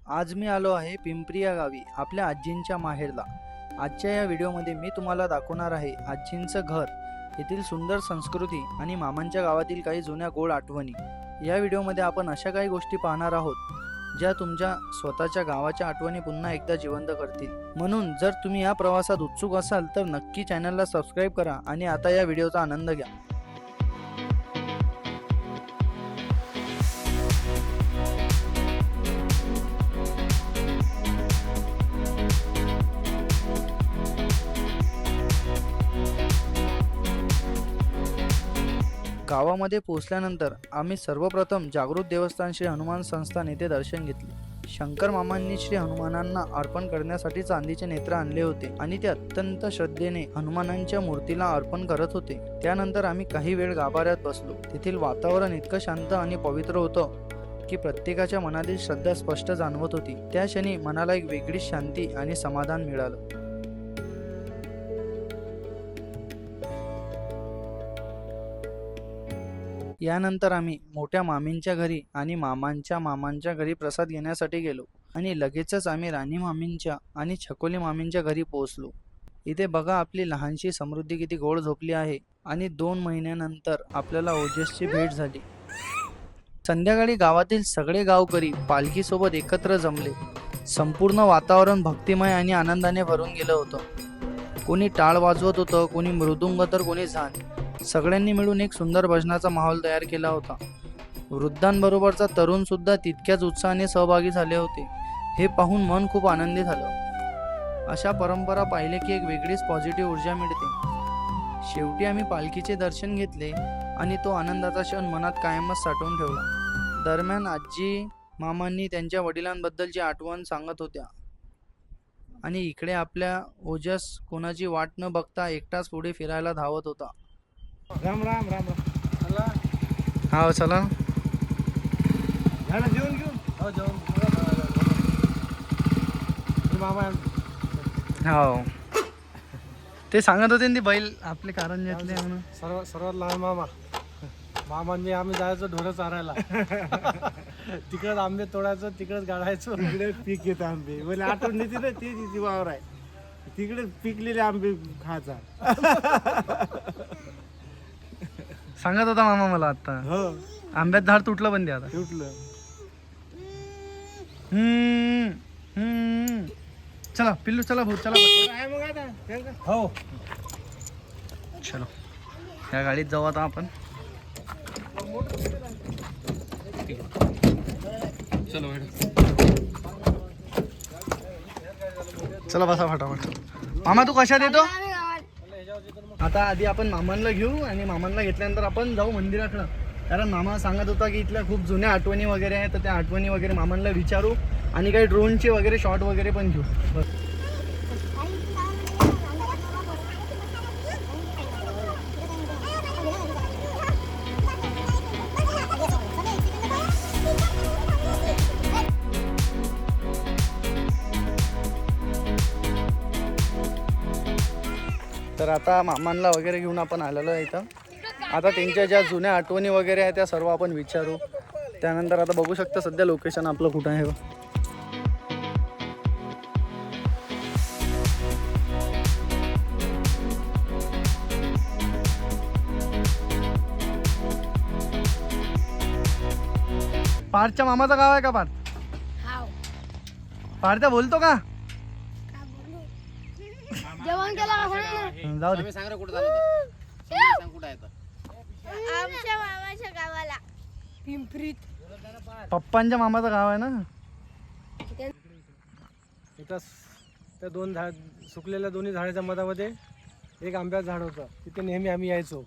आज मी आलो आहे पिंपरी या गावी आपल्या आजींच्या माहेरला। आजच्या या व्हिडिओमध्ये मी तुम्हाला दाखवणार आहे आजींचं घर, येथील सुंदर संस्कृती आणि मामांच्या गावातील काही जुन्या गोड आठवणी। या व्हिडिओमध्ये आपण अशा काही गोष्टी पाहणार आहोत ज्या तुमच्या स्वतःच्या गावाच्या आठवणी पुन्हा एकदा जिवंत करतील। म्हणून जर तुम्ही या प्रवासात उत्सुक असाल तर नक्की चॅनलला सबस्क्राईब करा आणि आता या व्हिडिओचा आनंद घ्या। गावामध्ये पोहोचल्यानंतर आम्ही सर्वप्रथम जागृत देवस्थान श्री हनुमान संस्थान येथे दर्शन घेतले। शंकर मामांनी श्री हनुमानांना अर्पण करण्यासाठी चांदीचे नेत्र आणले होते आणि ते अत्यंत श्रद्धेने हनुमानांच्या मूर्तीला अर्पण करत होते। त्यानंतर आम्ही काही वेळ गाभाऱ्यात बसलो। तेथील वातावरण इतकं शांत आणि पवित्र होतं की प्रत्येकाच्या मनातील श्रद्धा स्पष्ट जाणवत होती। त्या क्षणी मनाला एक वेगळीच शांती आणि समाधान मिळालं। यानंतर आम्ही मोठ्या मामींच्या घरी आणि मामांच्या घरी प्रसाद घेण्यासाठी गेलो आणि लगेचच आम्ही राणी मामींच्या आणि छकोली मामींच्या घरी पोहोचलो। इथे बघा आपली लहानशी समृद्धी किती गोड झोपली आहे आणि 2 महिन्यानंतर आपल्याला ओजसची भेट झाली। संध्याकाळी गावातील सगळे गावकरी पालखीसोबत एकत्र जमले। संपूर्ण वातावरण भक्तिमय आणि आनंदाने भरून गेलं होतं। कोणी टाळ वाजवत होतं, कोणी मृदुंग तर कोणी झांज। सगळ्यांनी मिळून एक सुंदर भजनाचा माहोल तयार केला होता। वृद्धांबरोबरचा तरुण सुद्धा तितक्याच उत्साहाने सहभागी झाले होते। हे पाहून मन खूप आनंदी झालं। अशा परंपरा पाहिले की एक वेगळीच पॉझिटिव्ह ऊर्जा मिळते। शेवटी आम्ही पालखीचे दर्शन घेतले आणि तो आनंदाचा क्षण मनात कायमच साठवून ठेवला। दरम्यान आजी मामांनी त्यांच्या वडिलांबद्दलची आठवण सांगत होत्या आणि इकडे आपल्या ओजस कोणाची वाट न बघता एकटाच पुढे फिरायला धावत होता। राम राम राम राम चला हा चला झालं जेवण घेऊन हो जेवण मामा हो ते सांगत होते ना, ते बैल आपले कारंज्यातले म्हणून। सर्वात लहान मामांनी आम्ही जायचो ढोरं चारायला तिकडच आंबे तोडायचो, तिकडच गाळायचो, तिकडे पीक येतं आंबे म्हणजे आठवण येते ना, ती वावर आहे तिकडे पिकलेले आंबे खायचा सांगत होता मामा मला आता। हो आंब्यात झाड तुटलं पण ते आता तुटलं। चला पिल्लू चला भाऊ चला आहे मग आता हो चलो ह्या गाडीत जाऊ आता आपण। चलो चला बसा फटाफट। मामा तू कशात येतो? आता आधी आपण मामांना घेऊ आणि मामांना घेतल्यानंतर आपण जाऊ मंदिराकडं, कारण मामा सांगत होता की इथल्या खूप जुन्या आठवणी वगैरे आहेत, तर त्या आठवणी वगैरे मामांना विचारू आणि काही ड्रोनचे वगैरे शॉट वगैरे पण घेऊ। तर आता मामांना वगैरे घेऊन आपण आलेलो आहे इथं। आता त्यांच्या ज्या जुन्या आठवणी वगैरे आहेत त्या सर्व आपण विचारू। त्यानंतर आता बघू शकता सध्या लोकेशन आपलं कुठं आहे। पार्थच्या मामाचं गाव आहे का? पार्थ बोलतो का? जेवण केला का सांग जाऊ दे। सांग रे कुठं झालं होतं? सांग कुठं आहे तर? आमच्या मामाच्या गावाला पिंपरीत। पप्पांच्या मामाचं गाव आहे ना। इथं त्या दोन झाड सुकलेल्या दोन्ही झाडाच्या मधामध्ये एक आंब्याचं झाड होतं, तिथे नेहमी आम्ही यायचो।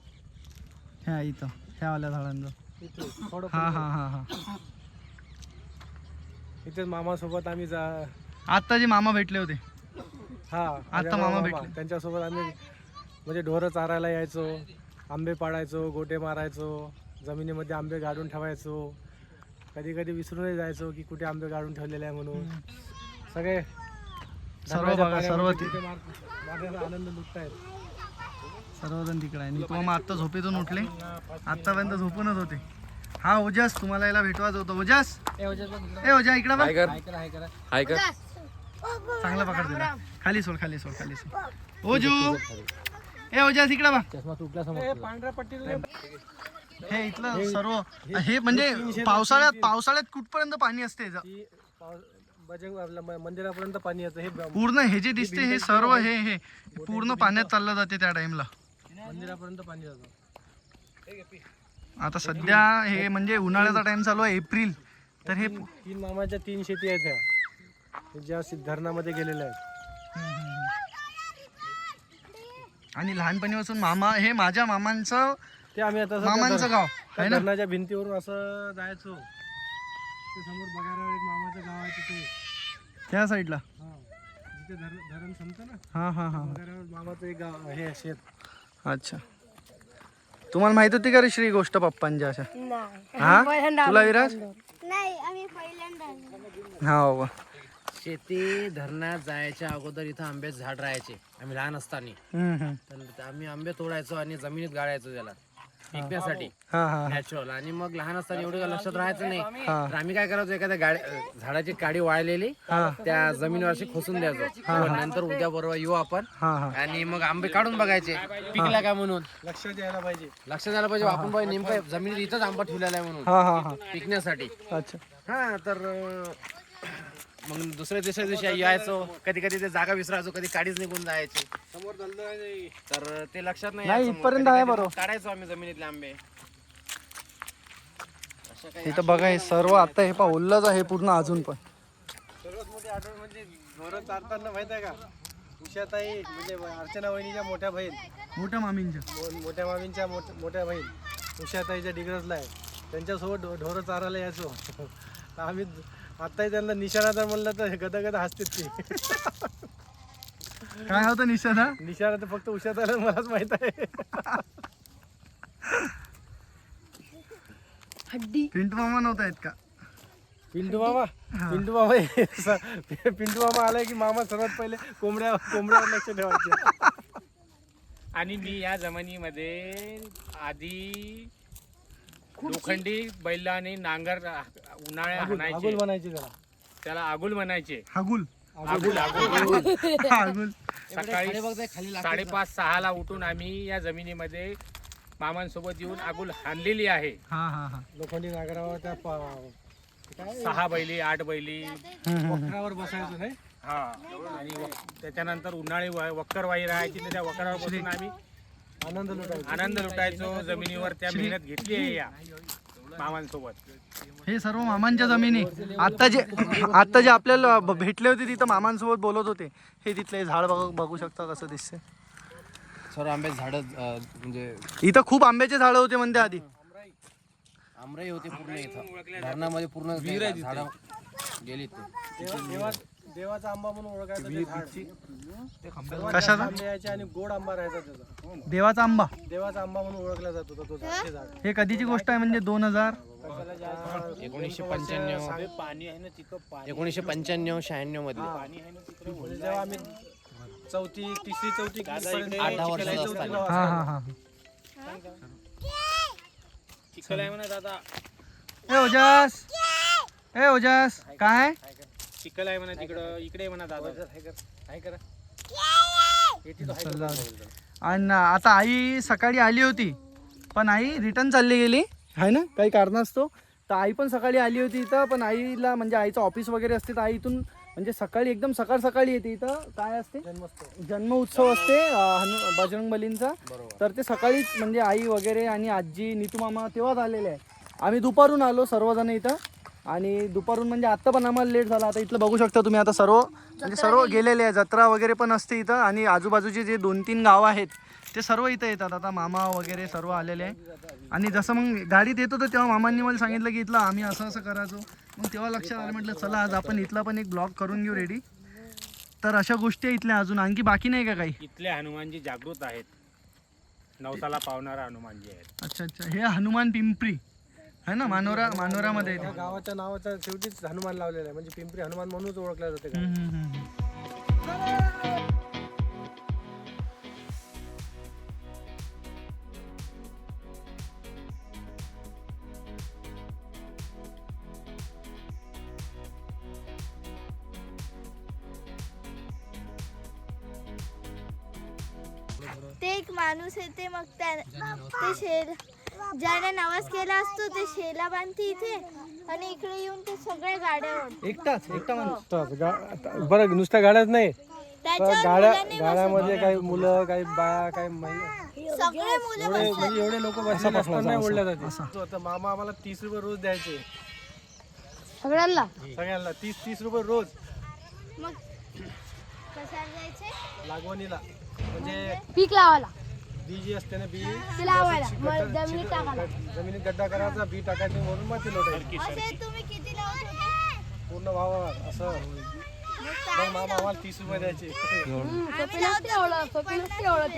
ह्या इथं ह्या वाल्या झाडांचं इथे थोडं हा हा हा हा इथेच मामासोबत आम्ही आता जे मामा भेटले होते हा आता मामा भेटले, त्यांच्यासोबत आम्ही म्हणजे ढोरं चारायला यायचो, आंबे पाडायचो, गोटे मारायचो, जमिनीमध्ये आंबे गाडून ठेवायचो। कधी कधी विसरूनही जायचो की कुठे आंबे गाडून ठेवलेले आहे म्हणून। सगळे सर्व बघा सर्व माझ्याचा आनंद लुटतायत सर्वजण तिकडे आहे। निको मामा आत्ता झोपेतून उठले, आत्तापर्यंत झोपूनच होते। हा ओजस, तुम्हाला याला भेटवायचं होतं. ओजस, ए ओजा इकडं बघ. हाय कर. चांगला पकड दिला. खाली सोड, खाली सोड, खाली सोड. ओजू, ए ओजस इकडं बघ. पांढऱ्या पट्टीला हे इथलं सर्व हे म्हणजे पावसाळ्यात कुठपर्यंत पाणी असते याचं? बजरंग आपल्या मंदिरापर्यंत पाणी येतं. हे पूर्ण हे जे दिसते हे सर्व हे पूर्ण पाण्यात चाललं जाते त्या टाइमला. मंदिरापर्यंत पाणी जातं. आता सध्या हे म्हणजे उन्हाळ्याचा टाइम चालू आहे, एप्रिल. तर हे 3 मामाच्या 3 शेती आहेत ह्या, ज्या धरणामध्ये गेलेल्या आहेत. आणि लहानपणीपासून मामा हे माझ्या मामांचं ते आम्ही आता मामांचं गाव आहे ना. धरणाच्या भिंतीवरून असं जायचो. ते समोर बघायला एक मामाचं गाव आहे तिथे. त्या साईडला. हा, जिथे धरण संपतं ना, हा हा हा. बघायला मामाचं एक गाव हे शेत. अच्छा, तुम्हाला माहित होती का रे श्री गोष्ट पप्पांच्या अशा? नाही हा तुला विराज? नाही आम्ही पहिल्यांदा हा बाबा. शेती धरणात जायच्या अगोदर इथं आंब्याचे झाड राहायचे आम्ही लहान असताना. तर आम्ही आंबे तोडायचो आणि जमिनीत गाळायचो त्याला पिकण्यासाठी हा हा नॅचरल. आणि मग लहान असताना एवढं काय लक्षात राहायचं नाही. हा. तर आम्ही काय करायचो, एखाद्या झाडाची काडी वाळलेली हा त्या जमिनीवर अशी खोसून द्यायचो. नंतर उद्या बरोबर येऊ आपण हा हा. आणि मग आंबे काढून बघायचे पिकला का म्हणून. लक्षात यायला पाहिजे. लक्षात आलं पाहिजे आपण पाहिजे नेमकं जमिनीत इथंच आंबा ठेवलेला आहे म्हणून हा हा हा. पिकण्यासाठी. अच्छा. हा तर मग दुसऱ्या तिसऱ्या दिवशी यायचो. कधी कधी ते जागा विसरायचो, कधी काडीच निघून जायचे. तर ते लक्षात नाही नाही, यायचं. मग इथपर्यंत कधी आहे कधी बरोबर. काढायचो आम्ही जमिनीतले आंबे. इथं बघा हे सर्व आता हे पा ओल्लच आहे पूर्ण अजून पण. सर्वात मोठी आठवण म्हणजे ढोरं चारताना माहित आहे का, उषाताई म्हणजे अर्चना वहिनीच्या मोठ्या बहीण, मोठ्या मामींच्या. मोठ्या मामींच्या मोठ्या बहीण उषाताईच्या डिग्रजला आहे. त्यांच्यासोबत ढोरं चारायला यायचो. तर आम्ही आत्ताही त्यांना निशाणा तर म्हणलं तर गदगद हसतात ते. काय होतं निशाणा? निशाणा तर फक्त उषाताईला मलाच माहित आहे. पिंटू मामा नव्हता आहेत का? पिंटू मामा पिंटू मामा आलाय की मामा सर्वात पहिले कोंबड्यावर लक्ष ठेवायचे. आणि मी या जमिनीमध्ये आधी लोखंडी बैलाने नांगर उन्हाळ्यात आगुल हाणायचे, म्हणायचे त्याला. त्याला आगुल म्हणायचे. हागुल. आगुल हागुल. सकाळी 5:30-6ला उठून आम्ही या जमिनीमध्ये मामांसोबत येऊन आगुल हाणलेली आहे. हा हा हा. लोखंडी नागरावर त्या 6 बैली 8 बैली. वखरावर बसायचो नाही. हा. आणि त्याच्यानंतर उन्हाळी वक्करवाई राहायची, तर त्या वक्करावर बसून आम्ही आनंद लुटायचो. जमिनीवर त्या मेहनत घेतली आहे या मामांसोबत. हे सर्व मामांच्या जमिनी. आता जे आपल्याला भेटले होते तिथं मामांसोबत बोलत होते, हे तिथले झाड बघू शकता कसं दिसते. सर्व आंब्याचे झाड म्हणजे इथं खूप आंब्याचे झाड होते म्हणते आधी. आमराई होते पूर्ण इथं धरणामध्ये पूर्ण झाड गेली ते. देवाचा आंबा म्हणून ओळखायचा ते झाड. कशाचा? आंबे यायचे आणि गोड आंबा राहायचा त्याचा. देवाचा आंबा. देवाचा आंबा म्हणून ओळखला जात होता तो झाड. ते झाड हे कधीची गोष्ट आहे म्हणजे 2000 1995 1995-96 मध्ये. म्हणजे जेव्हा आम्ही तिसरी चौथी 8-10 वर्षाचा असताना. हा हा हा. चिखल आहे म्हणा दादा, ए ओजस काय? चिखल आहे म्हणा तिकडं, इकडे म्हणा दादा. आणि आता आई सकाळी आली होती, पण आई रिटर्न चालली गेली आहे ना, काही कारणास्तव. तर आई पण सकाळी आली होती इथं, पण आईला म्हणजे आईचं ऑफिस वगैरे असते, तर आई इथून म्हणजे सकाळी एकदम सकाळी येते. इथं काय असते, जन्म उत्सव असते बजरंग बलींचा. तर ते सकाळीच म्हणजे आई वगैरे आणि आजी नीतू मामा तेव्हाच आलेले आहे. आम्ही दुपारून आलो सर्वजण इथं, आणि दुपारून म्हणजे आत्ता पण आम्हाला लेट झाला. आता इथलं बघू शकता तुम्ही, आता सर्व गेलेले आहे. जत्रा वगैरे पण असते इथं, आणि आजूबाजूचे जे 2-3 गावं आहेत ते सर्व इथं येतात. आता मामा वगैरे सर्व आलेले आहे. आणि जसं मग गाडीत येत होतं तेव्हा मामांनी मला सांगितलं की इथलं आम्ही असं करायचो. मग तेव्हा लक्षात आलं, म्हटलं चला आज आपण इथला पण एक ब्लॉग करून घेऊ रेडी. तर अशा गोष्टी इथल्या अजून आणखी बाकी नाही का काही? इथले हनुमानजी जागृत आहेत, नवसाला पावणारा हनुमानजी आहेत. अच्छा. हे हनुमान पिंपरी है ना, मानोरामध्ये त्या गावाच्या नावाचा शेवटीच हनुमान लावलेला आहे. म्हणजे पिंपरी हनुमान म्हणूनच ओळखला जाते. ते एक माणूस येते मग ते शेर ज्याने नवस केला असतो ते शेला बांधते इथे आणि इकडे येऊन ते सगळे गाड्या ओढतात. एकटा माणूस. बरं नुसत्या गाड्याच नाही त्याच्यावर गाड्या मुलांनी गाड्यामध्ये काही मुलं काही बाया काही सगळे मुलं बसतात. एवढे लोक बसले असताना ओढल्या जाते. आता मामा आम्हाला 30 रुपये रोज द्यायचे सगळ्यांना सगळ्यांना 30 रुपये रोज मग कशाला जायचे लागवणीला. म्हणजे पीक लावायला बी जी असते ना बी ते लावायला मग जमिनीत टाकायला. जमिनीत गड्डा करायचा बी टाकायचे म्हणून माती लोटायची असे तुम्ही किती लावत होते? पूर्ण व्हावं असं. मग मामा आम्हाला 30 रुपये द्यायचे.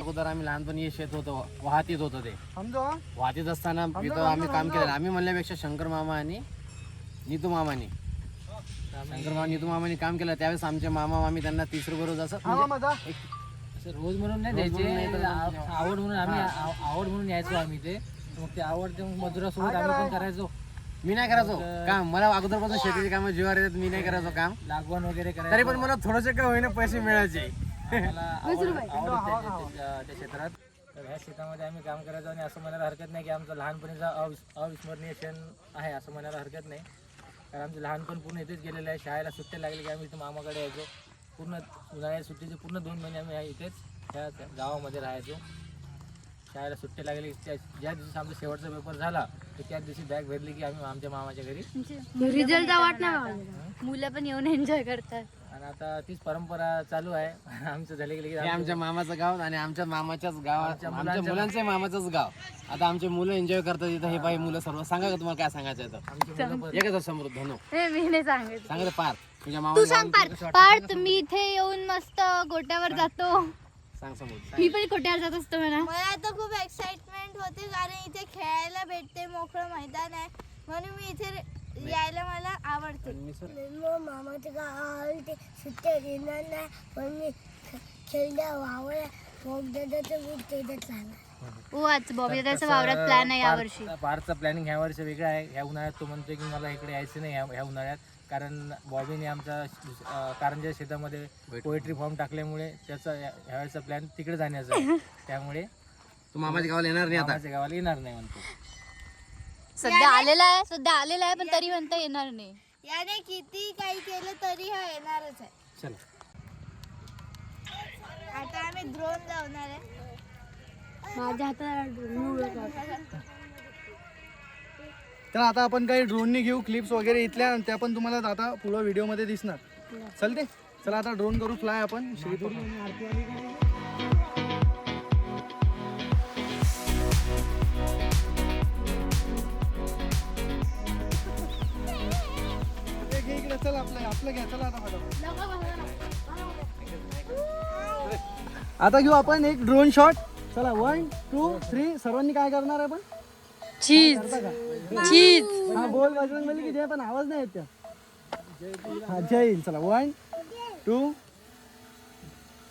अगोदर आम्ही लहानपणी हे शेत होतं वाहतीत होतं ते समजो हा? वाहतीत असताना तिथं आम्ही काम केलं. आम्ही म्हणल्यापेक्षा शंकर मामा आणि नीतू मामानी नीतू मामानी काम केलं. त्यावेळेस आमचे मामा मामी त्यांना 30 रुपये रोज असं हा मामा जा. असं रोज म्हणून नाही द्यायचे तर आवड म्हणून आम्ही आवड म्हणून यायचो आम्ही ते. मग ते आवड ते मजुरासोबत आम्ही पण करायचो. मी नाही करायचो काम. मला अगोदरपासून शेतीची कामं जीवावर येतात. मी नाही करायचो काम. लागवण वगैरे तरी करायचो. पण मला थोडेसे का होईना पैसे मिळायचे. मला आवड त्या क्षेत्रात. तर ह्या शेतामध्ये आम्ही काम करायचो आणि असं म्हणायला हरकत नाही की आमचं लहानपणीचा अविस्मरणीय क्षण आहे असं म्हणायला हरकत नाही. कारण आमचं लहानपण पूर्ण इथेच गेलेलं आहे. शाळेला सुट्ट्या लागली की आम्ही इथं मामाकडे यायचो. पूर्ण उन्हाळ्याच्या सुट्टीचे पूर्ण 2 महिने आम्ही इथेच त्या गावामध्ये राहायचो. शाळेला सुट्टी लागली ज्या दिवशी आमचा शेवटचा पेपर झाला तर त्याच दिवशी बॅग भरली की आम्ही आमच्या मामाच्या घरी. रिझल्ट वाट नाही मुलं पण येऊन एन्जॉय करतात. आणि आता तीच परंपरा चालू आहे. आमचं झाले गेले की हे आमच्या मामाचं गाव आणि आमच्या मामाच्याच गावात आमच्या मुलांचं मामाचंच गाव. आता आमचे मुलं एन्जॉय करतात इथं. हे बाई मुलं सर्व सांगा का तुम्हाला काय सांगायचं आहे तर. एकच समृद्ध धनो मी नाही सांगत. सांगते पार तुझ्या तू मामा सांग पार्थ मी इथे येऊन मस्त गोट्यावर जातो. सांग समृद्ध. मी पण गोट्यावर जात असतो. मला तर खूप एक्साइटमेंट होते कारण इथे खेळायला भेटते. मोकळं मैदान आहे म्हणून मी इथे यायला मला आवडते. मामाच्या गावाला ते सुट्ट्या घेणार नाही पण मी खेळल्या वावळ्या दादाचं बूट त्याच्यात लागला. हो आज बॉबी दादाचा वावरात प्लॅन आहे यावर्षी. पार्कचा प्लॅनिंग ह्या वर्षी वेगळा आहे. ह्या उन्हाळ्यात तो म्हणतोय की मला इकडे यायचं नाही ह्या उन्हाळ्यात. कारण बॉबीने आमच्या कारंजा शेतामध्ये पोएट्री फॉर्म टाकल्यामुळे त्याचा ह्यावेळेचा प्लॅन तिकडे जाण्याचा आहे. त्यामुळे तू मामाच्या गावाला येणार नाही आता. मामाच्या गावाला येणार नाही म्हणतो. सध्या आलेला आहे पण तरी म्हणता येणार नाही. याने किती काही केलं तरी हा येणारच आहे. चला आता आम्ही ड्रोन लावणार आहे. माझ्या हाताला तर आता आपण काही ड्रोननी घेऊ क्लिप्स वगैरे इथल्या आणि त्या पण तुम्हाला आता पुढं व्हिडिओमध्ये दिसणार. चालते चला आता ड्रोन करू फ्लाय आपण. चल आपलं घ्या. चला आता घेऊ आपण एक ड्रोन शॉट. चला 1 2 3 सर्वांनी काय करणार आहे आपण. चीज हा बोल बजरंगबली की जय पण आवाज नाही येत त्या. हा जय हिंद. चला 1 2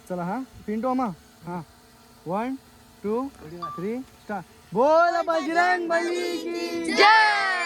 चला. हा पिंटू अम्मा. हा 1 2 3 स्टार्ट. बोल बजरंगबली की जय.